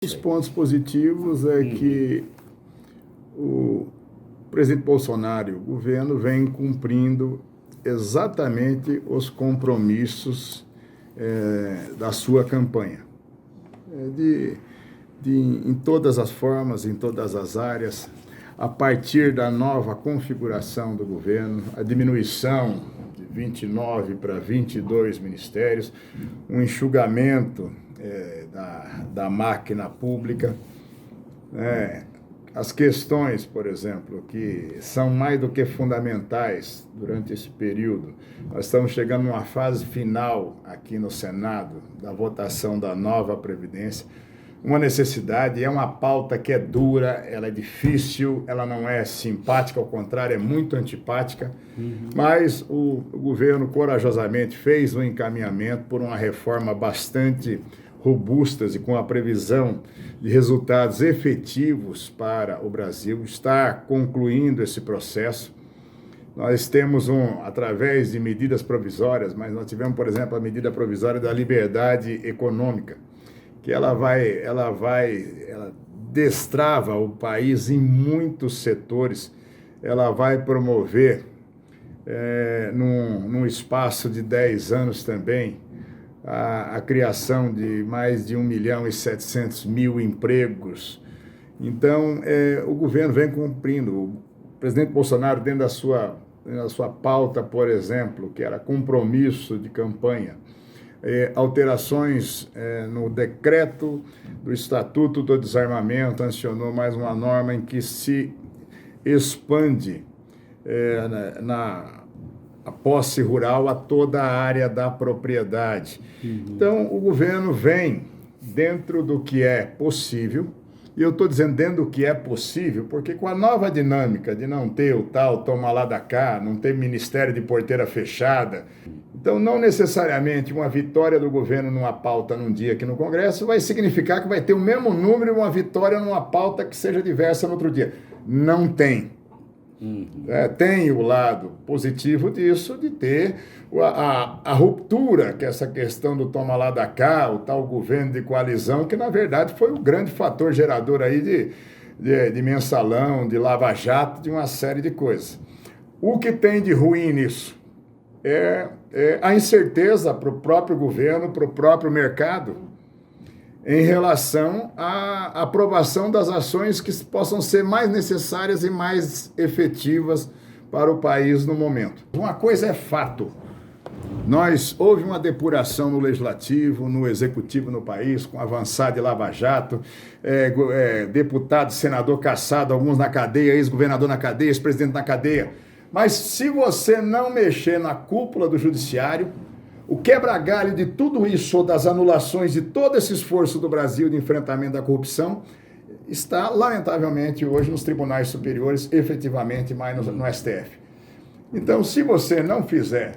Os pontos positivos é que o presidente Bolsonaro e o governo vêm cumprindo exatamente os compromissos da sua campanha. Em todas as formas, em todas as áreas, a partir da nova configuração do governo, a diminuição de 29 para 22 ministérios, um enxugamento da máquina pública, as questões, por exemplo, que são mais do que fundamentais durante esse período. Nós estamos chegando numa fase final aqui no Senado da votação da nova Previdência, uma necessidade, é uma pauta que é dura, ela é difícil, ela não é simpática, ao contrário, é muito antipática, mas o governo corajosamente fez um encaminhamento por uma reforma bastante robustas e com a previsão de resultados efetivos para o Brasil, está concluindo esse processo. Nós temos, através de medidas provisórias, mas nós tivemos, por exemplo, a medida provisória da liberdade econômica, que ela destrava o país em muitos setores, ela vai promover, num espaço de 10 anos também, a criação de mais de 1.700.000 empregos. Então, o governo vem cumprindo. O presidente Bolsonaro, dentro da sua pauta, por exemplo, que era compromisso de campanha, alterações no decreto do Estatuto do Desarmamento, sancionou mais uma norma em que se expande a posse rural a toda a área da propriedade. Então, o governo vem dentro do que é possível, e eu estou dizendo dentro do que é possível, porque com a nova dinâmica de não ter o tal toma lá da cá, não ter ministério de porteira fechada, então não necessariamente uma vitória do governo numa pauta num dia aqui no Congresso vai significar que vai ter o mesmo número e uma vitória numa pauta que seja diversa no outro dia. Não tem. Tem o lado positivo disso, de ter a ruptura, que é essa questão do toma lá da cá, o tal governo de coalizão, que na verdade foi o grande fator gerador aí de mensalão, de lava-jato, de uma série de coisas. O que tem de ruim nisso é a incerteza para o próprio governo, para o próprio mercado, em relação à aprovação das ações que possam ser mais necessárias e mais efetivas para o país no momento. Uma coisa é fato, houve uma depuração no Legislativo, no Executivo no país, com avançada de lava-jato, deputado, senador cassado, alguns na cadeia, ex-governador na cadeia, ex-presidente na cadeia. Mas se você não mexer na cúpula do judiciário, o quebra-galho de tudo isso, ou das anulações de todo esse esforço do Brasil de enfrentamento da corrupção, está, lamentavelmente, hoje nos tribunais superiores, efetivamente, mais no STF. Então, se você não fizer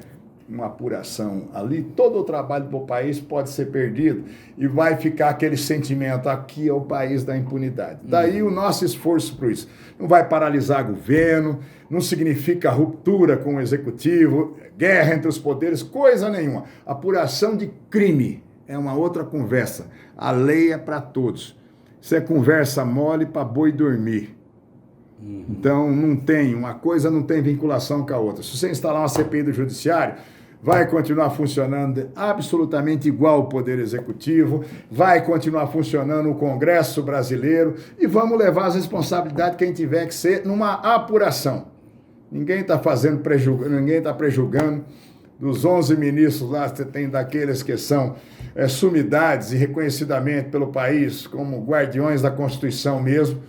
uma apuração ali, todo o trabalho do país pode ser perdido e vai ficar aquele sentimento, aqui é o país da impunidade. Daí o nosso esforço por isso. Não vai paralisar governo, não significa ruptura com o executivo, guerra entre os poderes, coisa nenhuma. Apuração de crime é uma outra conversa. A lei é para todos. Isso é conversa mole para boi dormir. Então, uma coisa não tem vinculação com a outra. Se você instalar uma CPI do Judiciário, vai continuar funcionando absolutamente igual o Poder Executivo, vai continuar funcionando o Congresso brasileiro e vamos levar as responsabilidades quem tiver que ser numa apuração. Ninguém está ninguém está prejulgando. Dos 11 ministros lá, você tem daqueles que são sumidades e reconhecidamente pelo país como guardiões da Constituição mesmo.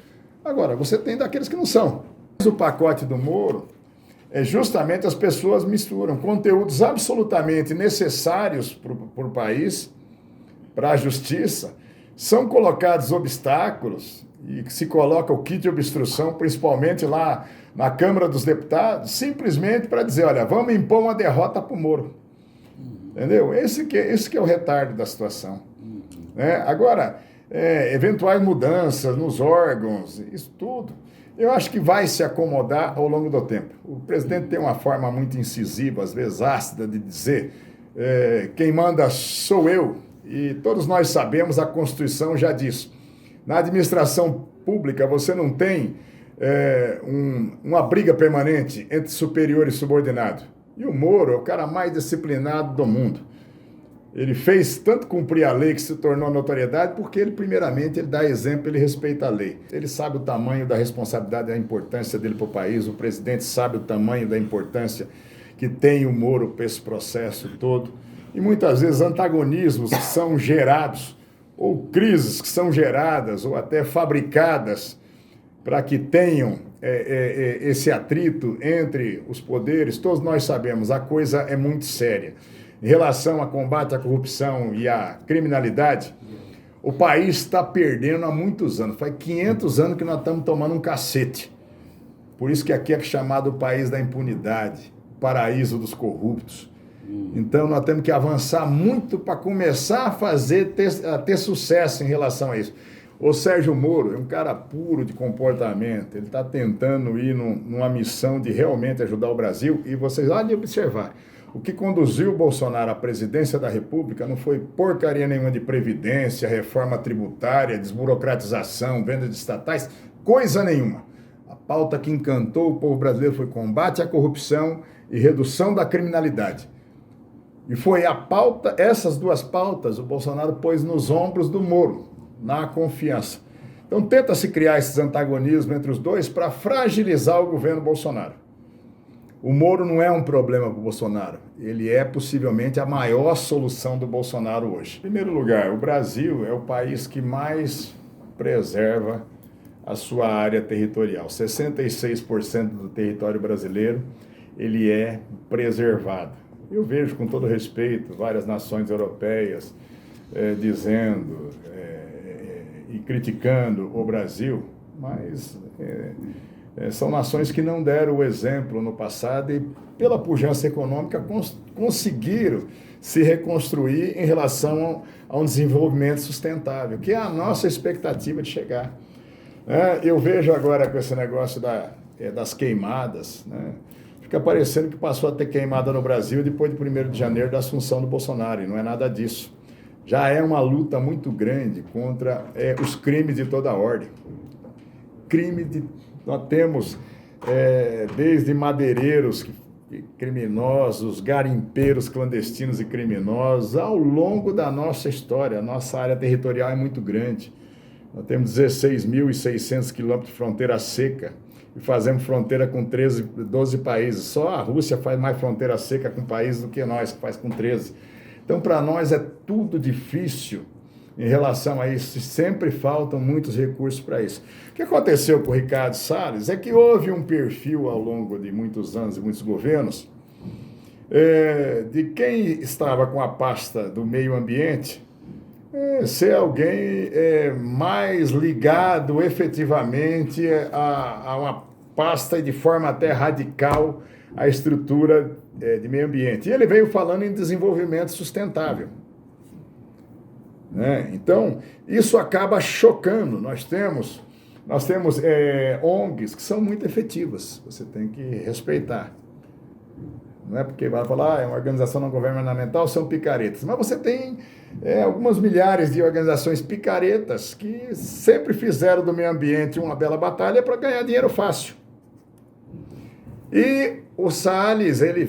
Agora, você tem daqueles que não são. O pacote do Moro justamente as pessoas misturam conteúdos absolutamente necessários para o país, para a justiça, são colocados obstáculos e se coloca o kit de obstrução, principalmente lá na Câmara dos Deputados, simplesmente para dizer, olha, vamos impor uma derrota para o Moro. Entendeu? Esse que é o retardo da situação. Agora, eventuais mudanças nos órgãos, isso tudo, eu acho que vai se acomodar ao longo do tempo. O presidente tem uma forma muito incisiva, às vezes ácida, de dizer quem manda sou eu, e todos nós sabemos, a Constituição já diz Na administração pública, você não tem uma briga permanente entre superior e subordinado. E o Moro é o cara mais disciplinado do mundo. Ele fez tanto cumprir a lei que se tornou notoriedade, porque ele, primeiramente, ele dá exemplo, ele respeita a lei. Ele sabe o tamanho da responsabilidade e da importância dele para o país, o presidente sabe o tamanho da importância que tem o Moro para esse processo todo. E muitas vezes antagonismos que são gerados, ou crises que são geradas, ou até fabricadas, para que tenham esse atrito entre os poderes, todos nós sabemos, a coisa é muito séria. Em relação ao combate à corrupção e à criminalidade, o país está perdendo há muitos anos. Faz 500 anos que nós estamos tomando um cacete. Por isso que aqui é chamado o país da impunidade, paraíso dos corruptos. Então nós temos que avançar muito para começar a ter sucesso em relação a isso. O Sérgio Moro é um cara puro de comportamento, ele está tentando ir numa missão de realmente ajudar o Brasil, e vocês lá de observar. O que conduziu o Bolsonaro à presidência da República não foi porcaria nenhuma de previdência, reforma tributária, desburocratização, venda de estatais, coisa nenhuma. A pauta que encantou o povo brasileiro foi combate à corrupção e redução da criminalidade. E foi a pauta, essas duas pautas, o Bolsonaro pôs nos ombros do Moro, na confiança. Então tenta-se criar esses antagonismos entre os dois para fragilizar o governo Bolsonaro. O Moro não é um problema para o Bolsonaro, ele é possivelmente a maior solução do Bolsonaro hoje. Em primeiro lugar, o Brasil é o país que mais preserva a sua área territorial. 66% do território brasileiro, ele é preservado. Eu vejo com todo respeito várias nações europeias dizendo e criticando o Brasil, mas são nações que não deram o exemplo no passado e, pela pujança econômica, conseguiram se reconstruir em relação a um desenvolvimento sustentável, que é a nossa expectativa de chegar. Eu vejo agora com esse negócio das queimadas, né? Fica parecendo que passou a ter queimada no Brasil depois de 1º de janeiro da assunção do Bolsonaro, e não é nada disso. Já é uma luta muito grande contra os crimes de toda ordem. Nós temos desde madeireiros criminosos, garimpeiros clandestinos e criminosos, ao longo da nossa história. A nossa área territorial é muito grande. Nós temos 16.600 quilômetros de fronteira seca e fazemos fronteira com 12 países. Só a Rússia faz mais fronteira seca com países do que nós, que faz com 13. Então, para nós é tudo difícil em relação a isso, sempre faltam muitos recursos para isso. O que aconteceu com o Ricardo Salles é que houve um perfil ao longo de muitos anos e muitos governos de quem estava com a pasta do meio ambiente ser alguém mais ligado efetivamente a uma pasta de forma até radical à estrutura de meio ambiente. E ele veio falando em desenvolvimento sustentável. Então, isso acaba chocando. Nós temos ONGs que são muito efetivas, você tem que respeitar. Não é porque vai falar, é uma organização não governamental, são picaretas. Mas você tem algumas milhares de organizações picaretas que sempre fizeram do meio ambiente uma bela batalha para ganhar dinheiro fácil. E o Salles, ele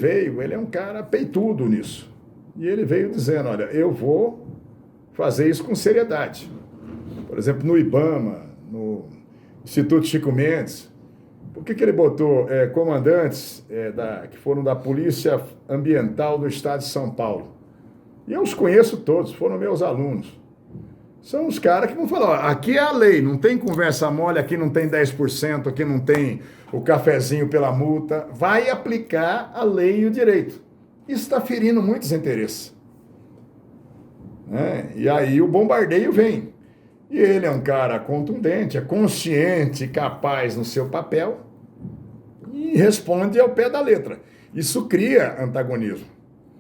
é um cara peitudo nisso. E ele veio dizendo, olha, eu vou fazer isso com seriedade. Por exemplo, no IBAMA, no Instituto Chico Mendes, por que ele botou comandantes que foram da Polícia Ambiental do Estado de São Paulo? E eu os conheço todos, foram meus alunos. São os caras que vão falar, ó, aqui é a lei, não tem conversa mole, aqui não tem 10%, aqui não tem o cafezinho pela multa. Vai aplicar a lei e o direito. Isso está ferindo muitos interesses. E aí o bombardeio vem. E ele é um cara contundente, é consciente, capaz no seu papel e responde ao pé da letra. Isso cria antagonismo.